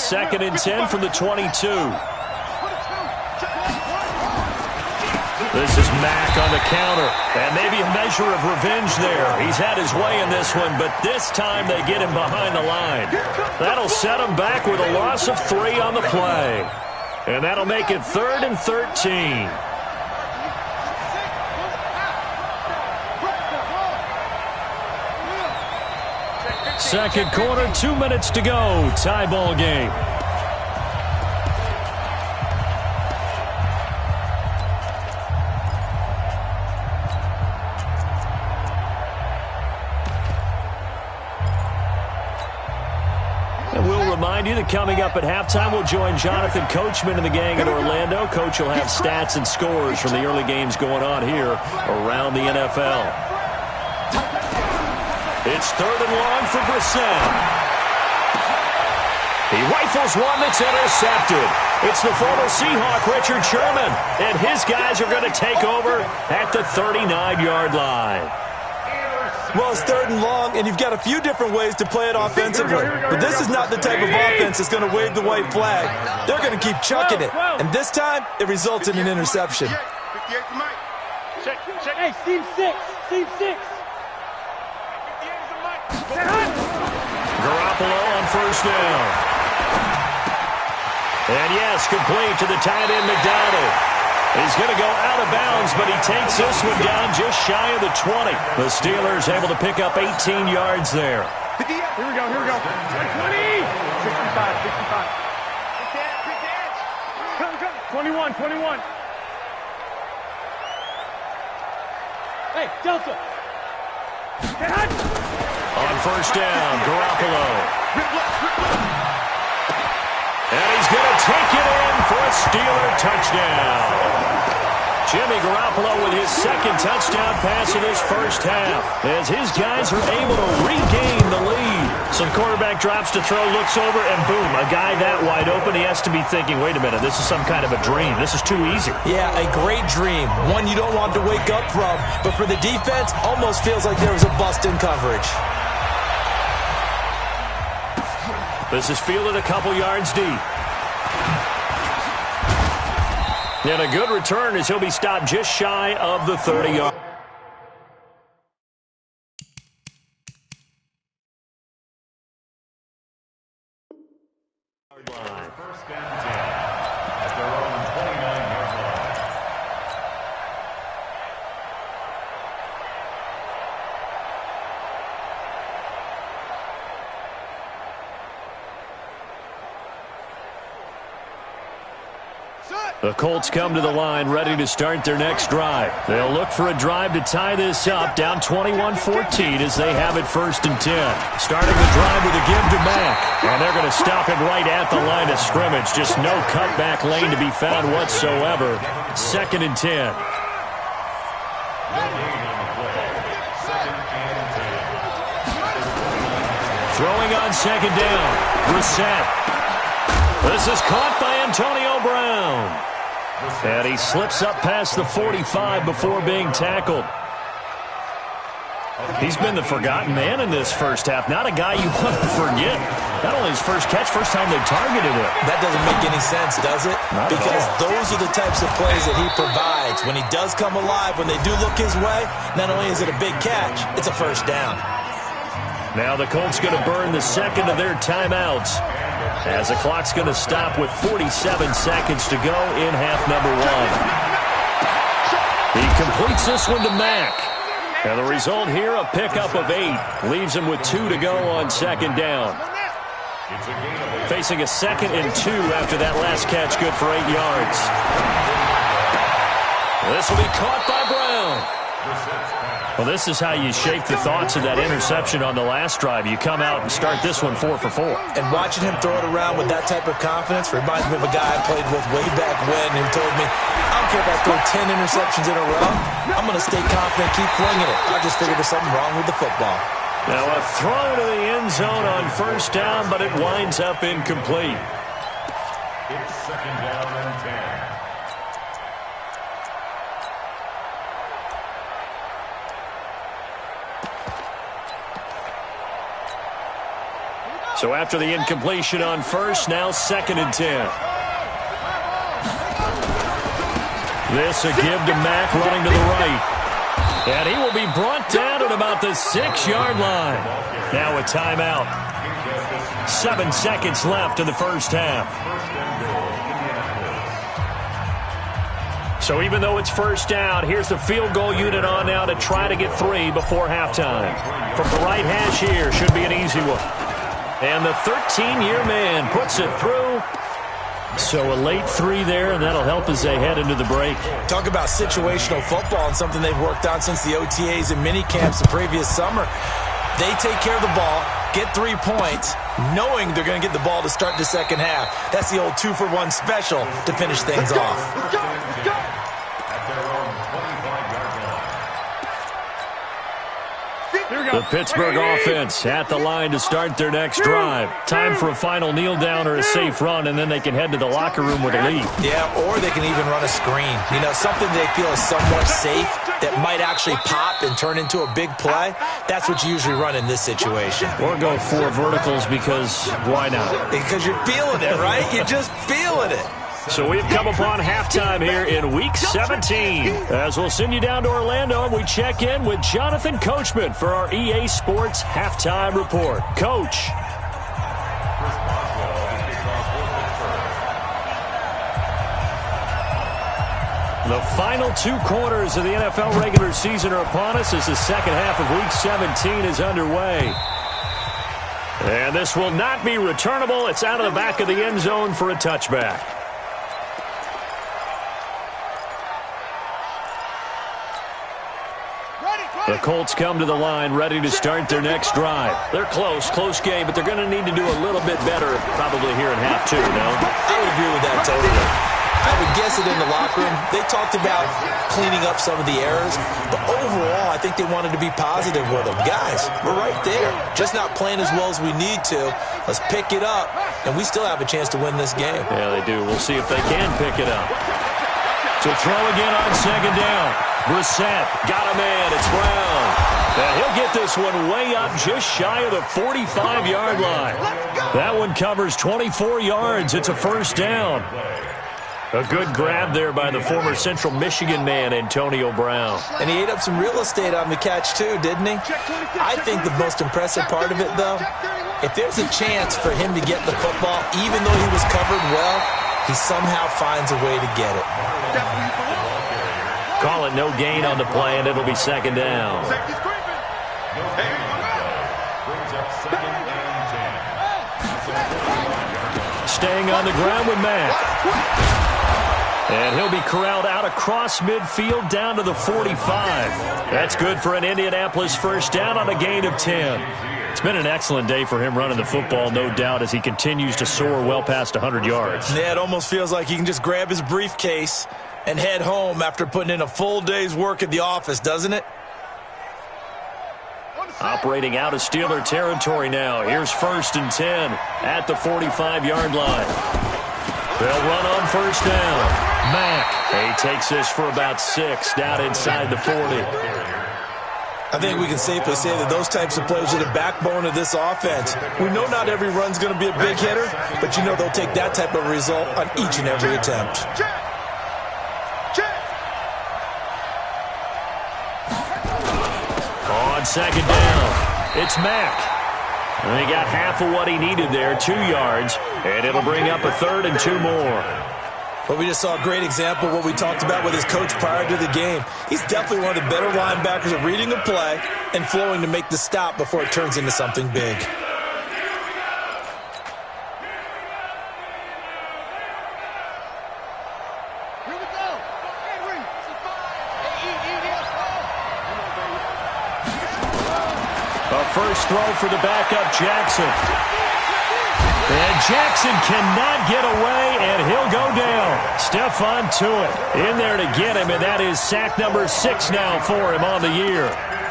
2nd and 10 from the 22. This is Mack on the counter, and maybe a measure of revenge there. He's had his way in this one, but this time they get him behind the line. That'll set him back with a loss of 3 on the play. And that'll make it 3rd and 13. Second quarter, 2 minutes to go. Tie ball game. Remind you that coming up at halftime, we'll join Jonathan Coachman and the gang in Orlando. Coach will have stats and scores from the early games going on here around the NFL. It's 3rd and long for Brissett. He rifles one that's intercepted. It's the former Seahawk, Richard Sherman, and his guys are going to take over at the 39-yard line. Well, it's 3rd and long, and you've got a few different ways to play it offensively. But this is not the type of offense that's going to wave the white flag. They're going to keep chucking it. And this time, it results in an interception. Hey, Steve 6. Steve 6. Garoppolo on 1st down. And yes, complete to the tight end, McDonald. He's going to go out of bounds, but he takes this one down just shy of the 20. The Steelers able to pick up 18 yards there. Here we go. 20. 65. Come. 21. Hey, Delta. On 1st down, Garoppolo. And he's going to take it in for a Steeler touchdown. Jimmy Garoppolo with his 2nd touchdown pass in his first half as his guys are able to regain the lead. So the quarterback drops to throw, looks over, and boom, a guy that wide open, he has to be thinking, wait a minute, this is some kind of a dream. This is too easy. Yeah, a great dream. One you don't want to wake up from, but for the defense, almost feels like there was a bust in coverage. This is fielded a couple yards deep. And a good return as he'll be stopped just shy of the 30-yard. line. First down 10 at their own 29-yard line. The Colts come to the line ready to start their next drive. They'll look for a drive to tie this up, down 21-14 as they have it 1st and 10. Starting the drive with a give to Mack. And they're going to stop it right at the line of scrimmage. Just no cutback lane to be found whatsoever. 2nd and 10. Throwing on 2nd down. Brissett. This is caught by Antonio Brown. And he slips up past the 45 before being tackled. He's been the forgotten man in this first half. Not a guy you want to forget. Not only his first catch, first time they targeted him. That doesn't make any sense, does it? Because those are the types of plays that he provides. When he does come alive, when they do look his way, not only is it a big catch, it's a first down. Now the Colts going to burn the second of their timeouts as the clock's going to stop with 47 seconds to go in half number 1. He completes this one to Mack. And the result here, a pickup of 8. Leaves him with 2 to go on 2nd down. Facing a 2nd and 2 after that last catch, good for 8 yards. This will be caught by Brown. Well, this is how you shape the thoughts of that interception on the last drive. You come out and start this one 4 for 4. And watching him throw it around with that type of confidence reminds me of a guy I played with way back when who told me, I don't care if I throw 10 interceptions in a row. I'm going to stay confident, keep flinging it. I just figured there's something wrong with the football. Now a throw to the end zone on 1st down, but it winds up incomplete. It's 2nd down and 10. So after the incompletion on first, now 2nd and 10. This a give to Mack running to the right. And he will be brought down at about the 6-yard line. Now a timeout. 7 seconds left in the first half. So even though it's first down, here's the field goal unit on now to try to get 3 before halftime. From the right hash here, should be an easy one. And the 13-year man puts it through. So a late 3 there, and that'll help as they head into the break. Talk about situational football and something they've worked on since the OTAs and mini camps the previous summer. They take care of the ball, get 3 points, knowing they're going to get the ball to start the second half. That's the old 2-for-1 special to finish things off. At their own 25-yard line. The Pittsburgh offense at the line to start their next drive. Time for a final kneel down or a safe run, and then they can head to the locker room with a lead. Yeah, or they can even run a screen. You know, something they feel is somewhat safe that might actually pop and turn into a big play. That's what you usually run in this situation. Or go 4 verticals because why not? Because you're feeling it, right? You're just feeling it. So we've come upon halftime here in Week 17. As we'll send you down to Orlando, and we check in with Jonathan Coachman for our EA Sports Halftime Report. Coach. The final 2 quarters of the NFL regular season are upon us as the second half of Week 17 is underway. And this will not be returnable. It's out of the back of the end zone for a touchback. The Colts come to the line ready to start their next drive. They're close game, but they're going to need to do a little bit better probably here in half 2, no? I would agree with that totally. I would guess it in the locker room. They talked about cleaning up some of the errors, but overall, I think they wanted to be positive with them. Guys, we're right there. Just not playing as well as we need to. Let's pick it up, and we still have a chance to win this game. Yeah, they do. We'll see if they can pick it up. To throw again on second down. Brissett got a man. It's Brown. And he'll get this one way up just shy of the 45-yard line. That one covers 24 yards. It's a first down. A good grab there by the former Central Michigan man, Antonio Brown. And he ate up some real estate on the catch, too, didn't he? I think the most impressive part of it, though, if there's a chance for him to get the football, even though he was covered well, he somehow finds a way to get it. Call it no gain on the play, and it'll be second down. Staying on the ground with Mack. And he'll be corralled out across midfield down to the 45. That's good for an Indianapolis first down on a gain of 10. It's been an excellent day for him running the football, no doubt, as he continues to soar well past 100 yards. Yeah, it almost feels like he can just grab his briefcase and head home after putting in a full day's work at the office, doesn't it? Operating out of Steeler territory now. Here's 1st and 10 at the 45-yard line. They'll run on first down. Mack, he takes this for about 6 down inside the 40. I think we can safely say that those types of plays are the backbone of this offense. We know not every run's going to be a big hitter, but you know they'll take that type of result on each and every attempt. On second down, it's Mack. And he got half of what he needed there, 2 yards, and it'll bring up a 3rd and 2 more. Well, we just saw a great example of what we talked about with his coach prior to the game. He's definitely one of the better linebackers at reading a play and flowing to make the stop before it turns into something big. First throw for the backup, Jackson. And Jackson cannot get away, and he'll go down. Stephon Tuitt in there to get him, and that is sack number 6 now for him on the year.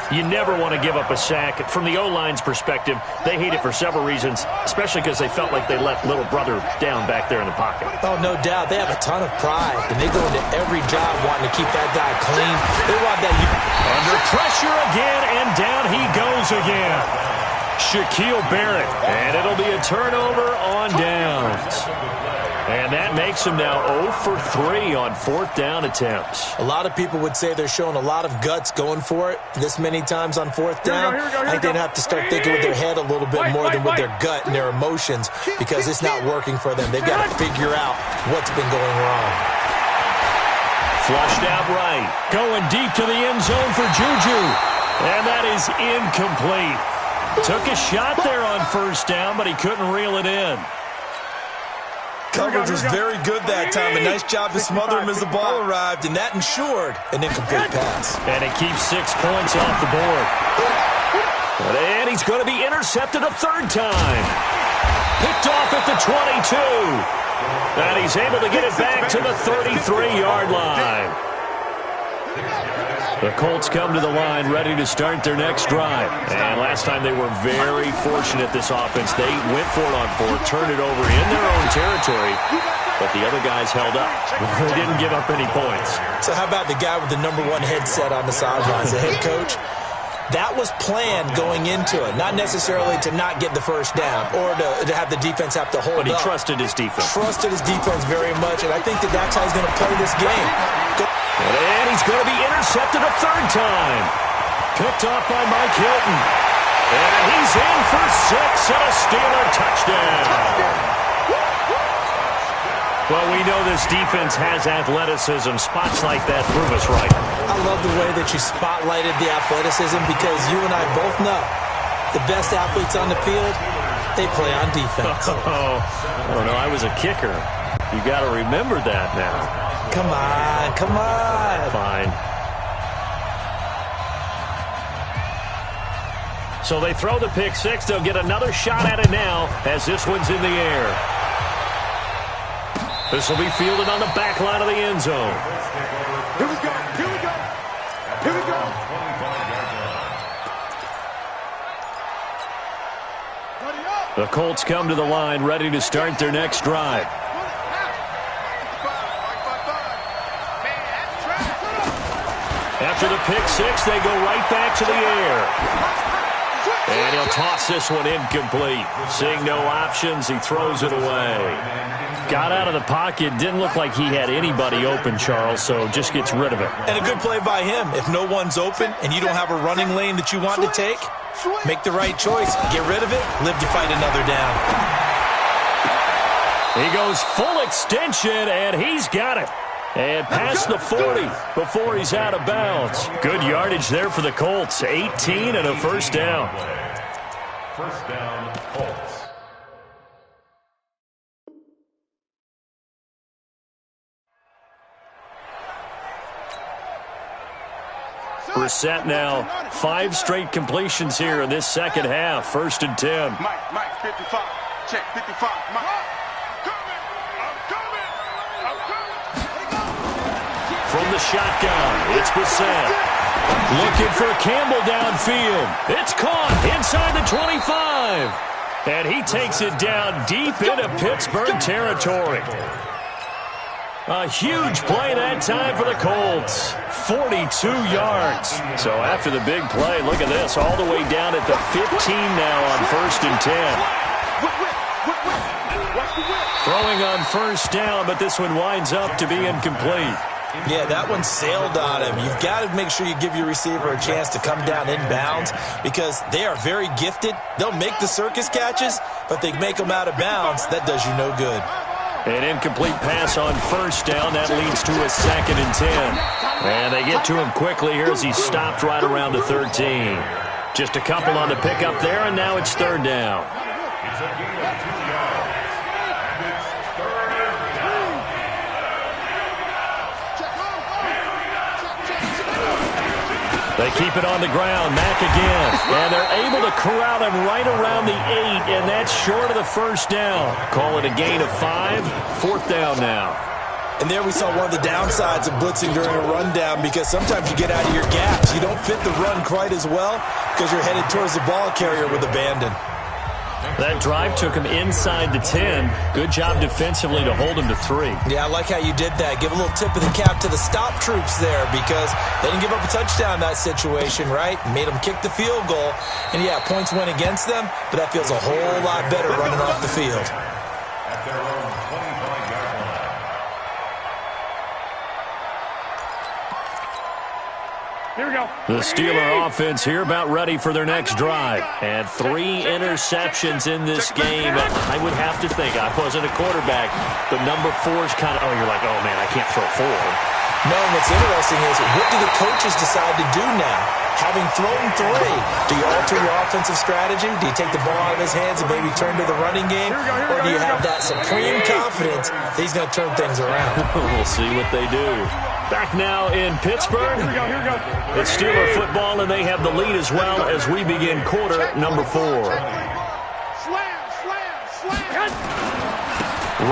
You never want to give up a sack. From the O-line's perspective, they hate it for several reasons, especially because they felt like they let little brother down back there in the pocket. Oh, no doubt. They have a ton of pride, and they go into every job wanting to keep that guy clean. They want that. Under pressure again, and down he goes again. Shaquille Barrett. And it'll be a turnover on downs. And that makes him now 0 for 3 on 4th down attempts. A lot of people would say they're showing a lot of guts going for it this many times on 4th down. I think they'd have to start thinking with their head a little bit more than with their gut and their emotions, because it's not working for them. They've got to figure out what's been going wrong. Flushed out right. Going deep to the end zone for Juju. And that is incomplete. Took a shot there on 1st down, but he couldn't reel it in. Coverage was very good that time. A nice job to smother him as the ball arrived, and that ensured an incomplete pass. And it keeps 6 points off the board. And he's going to be intercepted a 3rd time. Picked off at the 22. And he's able to get it back to the 33-yard line. The Colts come to the line ready to start their next drive. And last time they were very fortunate, this offense. They went for it on 4, turned it over in their own territory, but the other guys held up. They didn't give up any points. So how about the guy with the #1 headset on the sidelines, the head coach? That was planned going into it, not necessarily to not get the 1st down or to have the defense have to hold up. But he trusted his defense. Trusted his defense very much, and I think that's how he's going to play this game. And he's going to be intercepted a 3rd time. Picked off by Mike Hilton. And he's in for 6 and a Steeler touchdown. Well, we know this defense has athleticism. Spots like that prove us right. I love the way that you spotlighted the athleticism, because you and I both know the best athletes on the field, they play on defense. Oh, I don't know. I was a kicker. You got to remember that now. Come on, come on. Fine. So they throw the pick 6. They'll get another shot at it now as this one's in the air. This will be fielded on the back line of the end zone. Here we go. Here we go. Here we go. The Colts come to the line ready to start their next drive. After the pick 6, they go right back to the air. And he'll toss this one incomplete. Seeing no options, he throws it away. Got out of the pocket. Didn't look like he had anybody open, Charles, so just gets rid of it. And a good play by him. If no one's open and you don't have a running lane that you want to take, make the right choice. Get rid of it. Live to fight another down. He goes full extension, and he's got it. And past the 40 before he's out of bounds. Good yardage there for the Colts. 18 and a 1st down. 1st down, Colts. We're set now. 5 straight completions here in this second half. 1st and 10. Mike, 55. Check, 55. Mike. From the shotgun, it's Brissett. Looking for Campbell downfield. It's caught inside the 25. And he takes it down deep into Pittsburgh territory. A huge play that time for the Colts. 42 yards. So after the big play, look at this. All the way down at the 15 now on 1st and 10. Throwing on 1st down, but this one winds up to be incomplete. Yeah, that one sailed on him. You've got to make sure you give your receiver a chance to come down inbounds, because they are very gifted. They'll make the circus catches, but they make them out of bounds. That does you no good. An incomplete pass on 1st down. That leads to a 2nd and 10. And they get to him quickly here as he's stopped right around the 13. Just a couple on the pickup there, and now it's 3rd down. It's a gain of 2 yards. And it's 3rd down. They keep it on the ground. Mack again. And they're able to corral him right around the 8, and that's short of the 1st down. Call it a gain of 5. 4th down now. And there we saw one of the downsides of blitzing during a rundown, because sometimes you get out of your gaps. You don't fit the run quite as well because you're headed towards the ball carrier with abandon. That drive took him inside the 10. Good job defensively to hold him to 3. Yeah, I like how you did that. Give a little tip of the cap to the stop troops there because they didn't give up a touchdown in that situation, right? Made them kick the field goal. And, yeah, points went against them, but that feels a whole lot better running off the field. At their own 25-yard line. Here we go. The Steeler offense here about ready for their next drive. And 3 interceptions in this game. I would have to think, I wasn't a quarterback, but number 4 is kind of, oh, you're like, oh, man, I can't throw 4. No, and what's interesting is what do the coaches decide to do now? Having thrown 3, do you alter your offensive strategy? Do you take the ball out of his hands and maybe turn to the running game? Or do you have that supreme confidence that he's going to turn things around? We'll see what they do. Back now in Pittsburgh. Here we go. It's Steeler football, and they have the lead as well as we begin quarter number 4. Slam.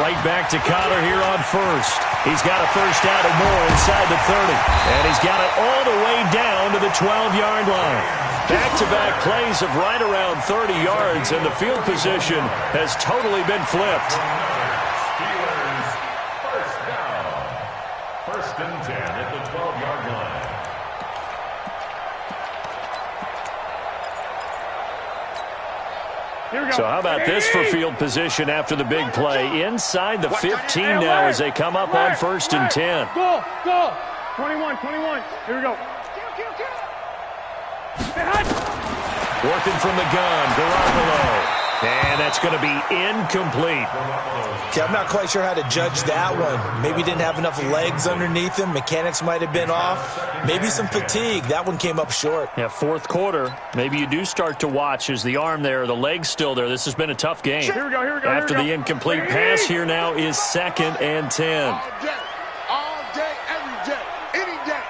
Right back to Connor here on first. He's got a first down and more inside the 30. And he's got it all the way down to the 12-yard line. Back-to-back plays of right around 30 yards, and the field position has totally been flipped. Steelers first down. First and 10 at the 12-yard line. So how about this for field position after the big play? Inside the 15 now as they come up on first and 10. Go. 21. Here we go. Working from the gun, Garoppolo. And that's going to be incomplete. Okay, I'm not quite sure how to judge that one. Maybe didn't have enough legs underneath him. Mechanics might have been off. Maybe some fatigue. That one came up short. Yeah, fourth quarter. Maybe you do start to watch as the arm there, the leg's still there. This has been a tough game. Here we go. After the incomplete pass, here now is 2nd and 10. All day, every day, any day.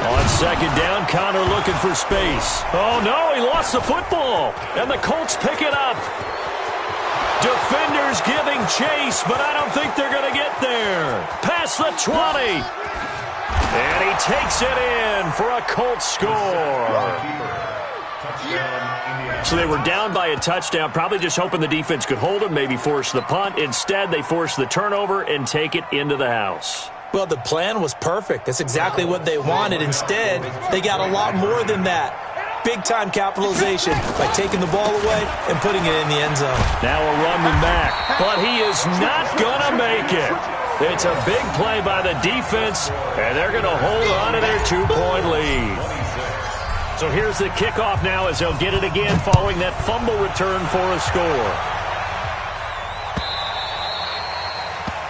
On second down, Connor looking for space. Oh, no, he lost the football. And the Colts pick it up. Defenders giving chase, but I don't think they're going to get there. Past the 20. And he takes it in for a Colts score. So they were down by a touchdown, probably just hoping the defense could hold them, maybe force the punt. Instead, they force the turnover and take it into the house. Well, the plan was perfect. That's exactly what they wanted. Instead, they got a lot more than that. Big-time capitalization by taking the ball away and putting it in the end zone. Now a running back, but he is not going to make it. It's a big play by the defense, and they're going to hold on to their 2-point lead. So here's the kickoff now as they'll get it again following that fumble return for a score.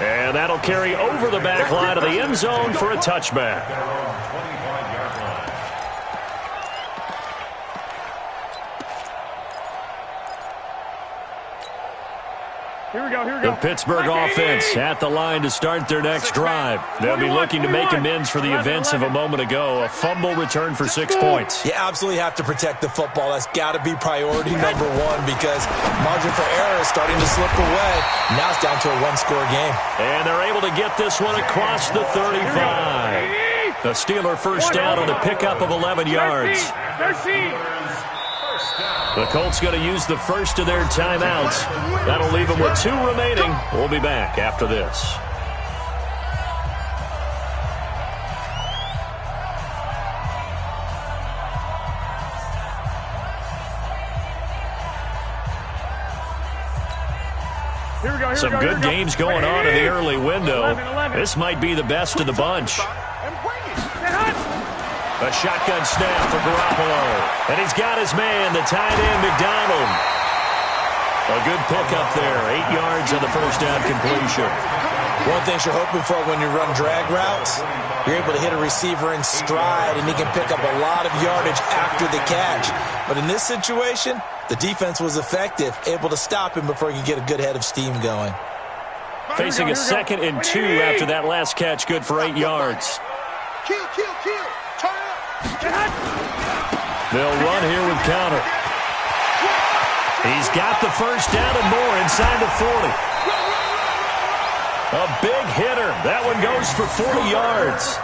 And that'll carry over the back line of the end zone for a touchback. Here we go. The Pittsburgh offense at the line to start their next drive. They'll be looking to make amends for the events of a moment ago. A fumble return for 6 points. You absolutely have to protect the football. That's got to be priority number 1 because margin for error is starting to slip away. Now it's down to a 1-score game. And they're able to get this one across the 35. The Steeler first down on a pickup of 11 yards. The Colts going to use the first of their timeouts. That'll leave them with 2 remaining. We'll be back after this. Some good games going on in the early window. This might be the best of the bunch. A shotgun snap for Garoppolo. And he's got his man, the tight end, McDonald. A good pickup there. 8 yards on the first down completion. One thing you're hoping for when you run drag routes, you're able to hit a receiver in stride, and he can pick up a lot of yardage after the catch. But in this situation, the defense was effective, able to stop him before he could get a good head of steam going. Facing a 2nd and 2 after that last catch, good for 8 yards. Kill. Turn up. They'll run here with Connor. He's got the first down and more inside the 40. A big hitter. That one goes for 40 yards.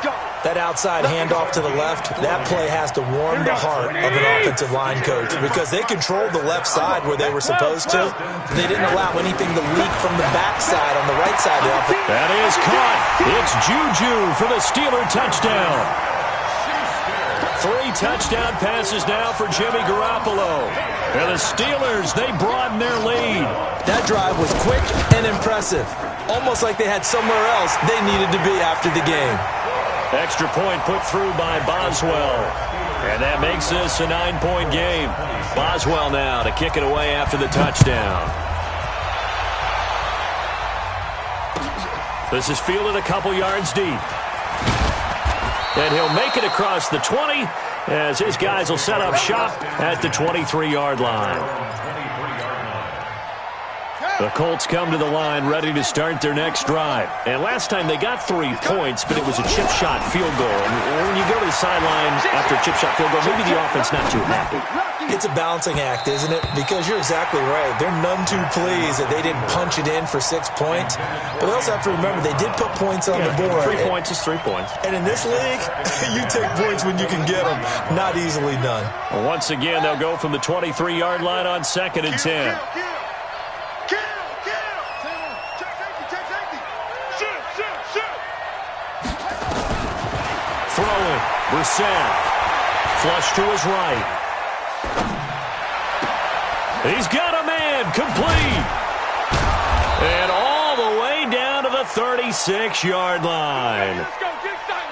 That outside handoff to the left, that play has to warm the heart of an offensive line coach because they controlled the left side where they were supposed to. They didn't allow anything to leak from the backside on the right side of the offense. That is caught. It's Juju for the Steeler touchdown. 3 touchdown passes now for Jimmy Garoppolo. And the Steelers, they broaden their lead. That drive was quick and impressive. Almost like they had somewhere else they needed to be after the game. Extra point put through by Boswell. And that makes this a 9-point game. Boswell now to kick it away after the touchdown. This is fielded a couple yards deep. And he'll make it across the 20 as his guys will set up shop at the 23-yard line. The Colts come to the line ready to start their next drive. And last time they got 3 points, but it was a chip shot field goal. And when you go to the sideline after a chip shot field goal, maybe the offense not too happy. It's a balancing act, isn't it? Because you're exactly right. They're none too pleased that they didn't punch it in for 6 points. But they also have to remember they did put points on the board. 3 points is 3 points. And in this league, you take points when you can get them. Not easily done. Well, once again, they'll go from the 23-yard line on 2nd and 10. Throwing, Brissett, flush to his right. He's got a man, complete. And all the way down to the 36-yard line.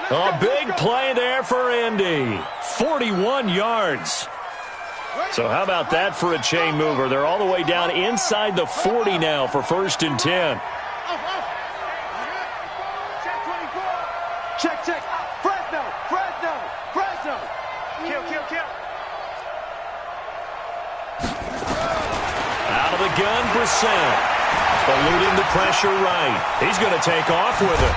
A big play there for Indy. 41 yards. So how about that for a chain mover? They're all the way down inside the 40 now for 1st and 10. Check. Fresno. Kill. Out of the gun, Brissett. Eluding the pressure right. He's going to take off with it.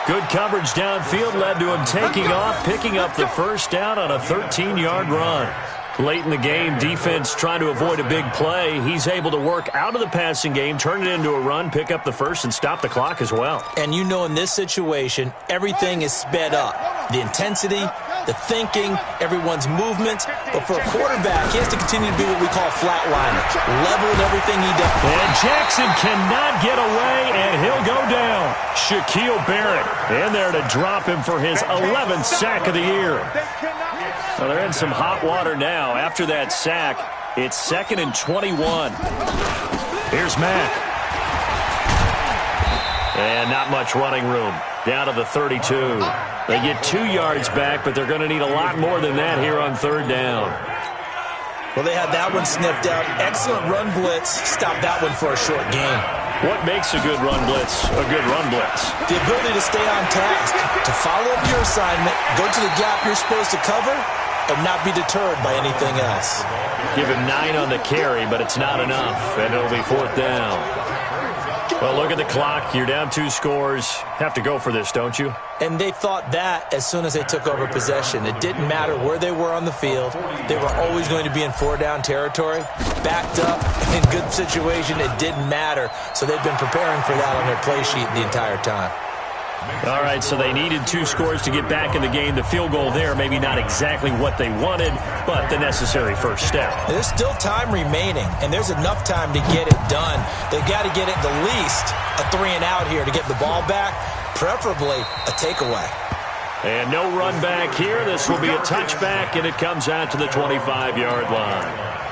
Good coverage downfield led to him taking off, picking up the first down on a 13-yard run. Late in the game, defense trying to avoid a big play. He's able to work out of the passing game, turn it into a run, pick up the first, and stop the clock as well. And you know in this situation, everything is sped up. The intensity, the thinking, everyone's movements. But for a quarterback, he has to continue to be what we call flatliner. Level in everything he does. And Jackson cannot get away, and he'll go down. Shaquille Barrett in there to drop him for his 11th sack of the year. Well, they're in some hot water now. After that sack, it's 2nd and 21. Here's Mack. And not much running room. Down to the 32. They get 2 yards back, but they're going to need a lot more than that here on 3rd down. Well, they had that one sniffed out. Excellent run blitz. Stopped that one for a short gain. What makes a good run blitz a good run blitz? The ability to stay on task, to follow up your assignment, go to the gap you're supposed to cover, and not be deterred by anything else. Give him 9 on the carry, but it's not enough, and it'll be 4th down. Well, look at the clock. You're down 2 scores. Have to go for this, don't you? And they thought that as soon as they took over possession. It didn't matter where they were on the field. They were always going to be in 4-down territory. Backed up, in good situation, it didn't matter. So they've been preparing for that on their play sheet the entire time. All right, so they needed 2 scores to get back in the game. The field goal there, maybe not exactly what they wanted, but the necessary first step. There's still time remaining, and there's enough time to get it done. They've got to get at the least a 3-and-out here to get the ball back, preferably a takeaway. And no run back here. This will be a touchback, and it comes out to the 25-yard line.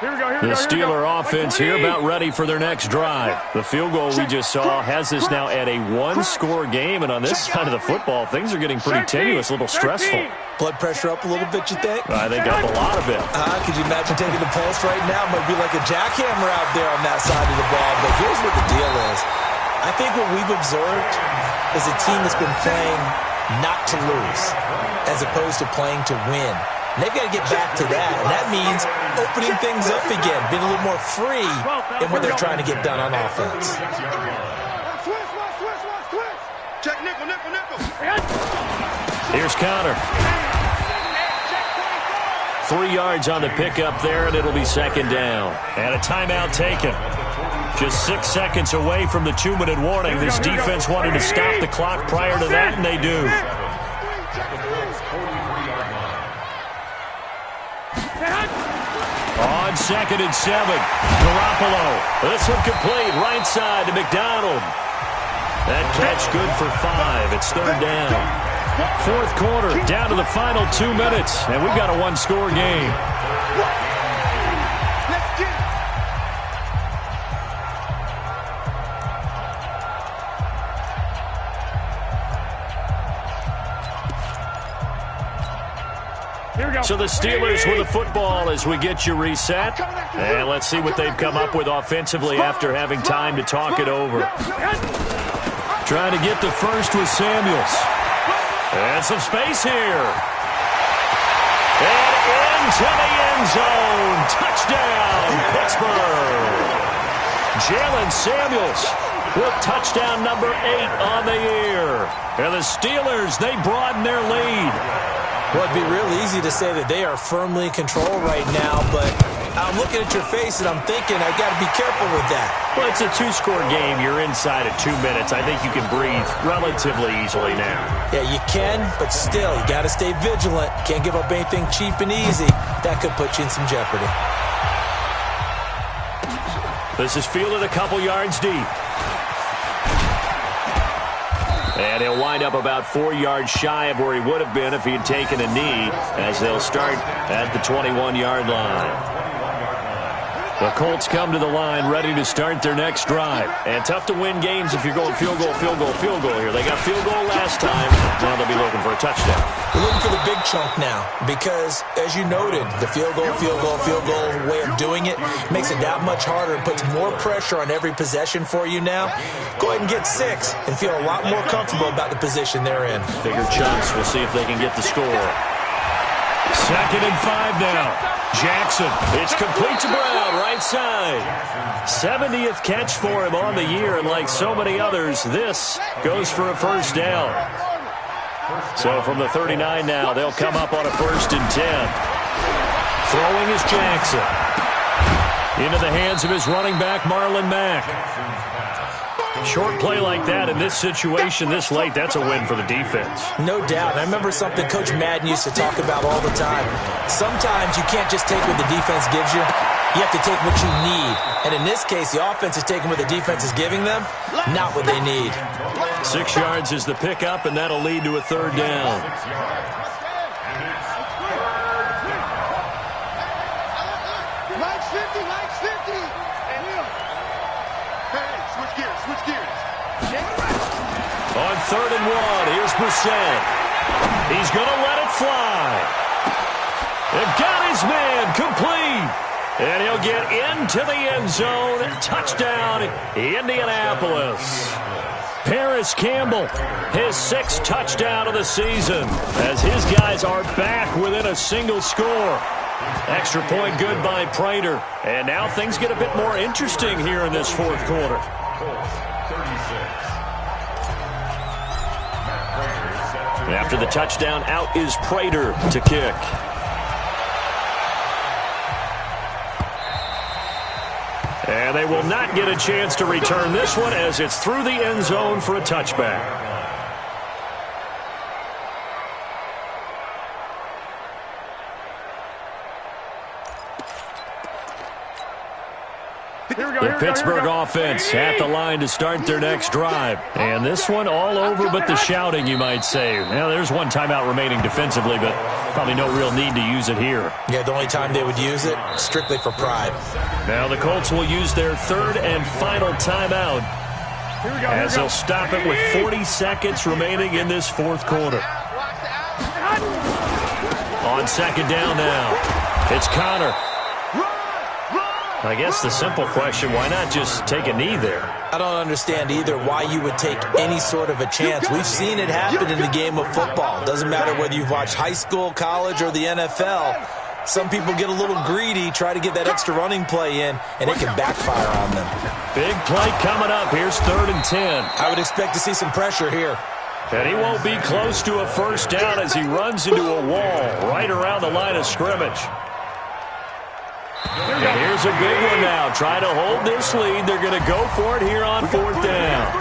The Steeler offense here about ready for their next drive. The field goal we just saw has us now at a 1-score game, and on this side of the football, things are getting pretty tenuous, a little stressful. Blood pressure up a little bit, you think? I think up a lot of it. Could you imagine taking the pulse right now? It might be like a jackhammer out there on that side of the ball, but here's what the deal is. I think what we've observed is a team that's been playing not to lose as opposed to playing to win. And they've got to get back to that, and that means opening things up again, being a little more free in what they're trying to get done on offense. Check nickel. Here's Connor. 3 yards on the pickup there, and it'll be 2nd down. And a timeout taken. Just 6 seconds away from the 2-minute warning. This defense wanted to stop the clock prior to that, and they do. On 2nd and 7, Garoppolo. This one complete, right side to McDonald. That catch good for 5. It's 3rd down. 4th quarter, down to the final 2 minutes, and we've got a one-score game. So the Steelers with the football as we get you reset. And let's see what they've come up with offensively after having time to talk it over. Trying to get the first with Samuels. And some space here. And into the end zone. Touchdown, Pittsburgh. Jalen Samuels with touchdown number 8 on the year. And the Steelers, they broaden their lead. Well, it'd be real easy to say that they are firmly in control right now, but I'm looking at your face and I'm thinking I've got to be careful with that. Well, it's a 2-score game. You're inside of 2 minutes. I think you can breathe relatively easily now. Yeah, you can, but still, you got to stay vigilant. Can't give up anything cheap and easy. That could put you in some jeopardy. This is fielded a couple yards deep. And he'll wind up about 4 yards shy of where he would have been if he had taken a knee, as they'll start at the 21-yard line. The Colts come to the line ready to start their next drive. And tough to win games if you're going field goal, field goal, field goal here. They got field goal last time. Now they'll be looking for a touchdown. We're looking for the big chunk now because, as you noted, the field goal way of doing it makes it that much harder and puts more pressure on every possession for you now. Go ahead and get 6 and feel a lot more comfortable about the position they're in. Bigger chunks. We'll see if they can get the score. 2nd and 5 now. Jackson, it's complete to Brown, right side. 70th catch for him on the year, and like so many others, this goes for a first down. So from the 39 now, they'll come up on a 1st and 10. Throwing is Jackson. Into the hands of his running back, Marlon Mack. Short play like that in this situation this late, that's a win for the defense. No doubt. I remember something Coach Madden used to talk about all the time. Sometimes you can't just take what the defense gives you. You have to take what you need. And in this case, the offense is taking what the defense is giving them, not what they need. 6 yards is the pickup, and that'll lead to a 3rd down. On 3rd and 1, here's Brissett. He's going to let it fly. They've got his man complete. And he'll get into the end zone. Touchdown, Indianapolis. Paris Campbell, his 6th touchdown of the season, as his guys are back within a single score. Extra point good by Prater. And now things get a bit more interesting here in this 4th quarter. After the touchdown, out is Prater to kick. And they will not get a chance to return this one as it's through the end zone for a touchback. The Pittsburgh offense at the line to start their next drive. And this one all over but the shouting, you might say. Now, there's one timeout remaining defensively, but probably no real need to use it here. Yeah, the only time they would use it, strictly for pride. Now the Colts will use their 3rd and final timeout as they'll stop it with 40 seconds remaining in this 4th quarter. On 2nd down now, it's Connor. I guess the simple question, why not just take a knee there? I don't understand either why you would take any sort of a chance. We've seen it happen in the game of football. Doesn't matter whether you've watched high school, college, or the NFL. Some people get a little greedy, try to get that extra running play in, and it can backfire on them. Big play coming up. Here's 3rd and 10. I would expect to see some pressure here. And he won't be close to a first down as he runs into a wall right around the line of scrimmage. And here's a big one now. Trying to hold this lead. They're going to go for it here on fourth down.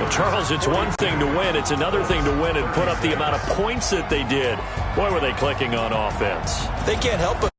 Well, Charles, it's one thing to win. It's another thing to win and put up the amount of points that they did. Boy, were they clicking on offense. They can't help but